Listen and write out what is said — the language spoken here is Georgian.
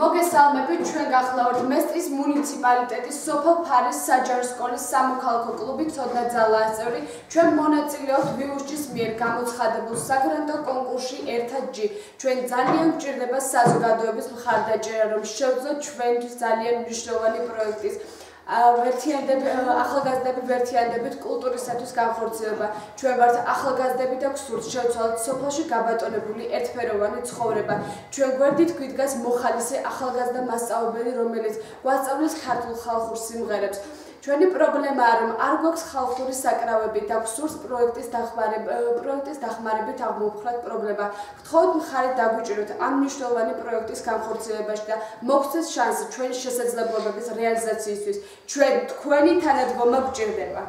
მოგესალმებით, ჩვენ გახლავართ მესტრის მუნიციპალიტეტის სოფელ ფარის საჯარო სკოლის სამოქალაქო კლუბი ცოდნა ძალაა წევრი. ჩვენ მონაწილეობთ ვიუსჯის მიერ გამოცხადებულ საგრანტო კონკურსში ერთად ჯი. ჩვენ ძალიან გვჭირდება საზოგადოების მხარდაჭერა, რომ შევძლოთ ჩვენთვის ძალიან მნიშვნელოვანი პროექტის ახალგაზრდები ვერთიანდებით კულტურისათვის განხორციელება. ჩვენ ვართ ახალგაზრდები და გსურთ შევცვალოთ სოფელში გაბატონებული ერთფეროვანი ცხოვრება. ჩვენ გვერდით გვიდგას მოხალისე ახალგაზრდა მასწავლებელი, რომელიც გვასწავლის ქართულ ხალხურ სიმღერებს. ჩვენი პრობლემაა, რომ არ გვაქვს ხალხური საკრავები და გსურთ პროექტის დახმარებით აღმოვხვრათ პრობლემა. გთხოვთ მხარი დაგვიჭიროთ ამ მნიშვნელოვანი პროექტის განხორციელებაში და მოგცეს შანსი ჩვენი შესაძლებლობების რეალიზაციისთვის. ჩვენ თქვენი თანადგომა გვჭირდება.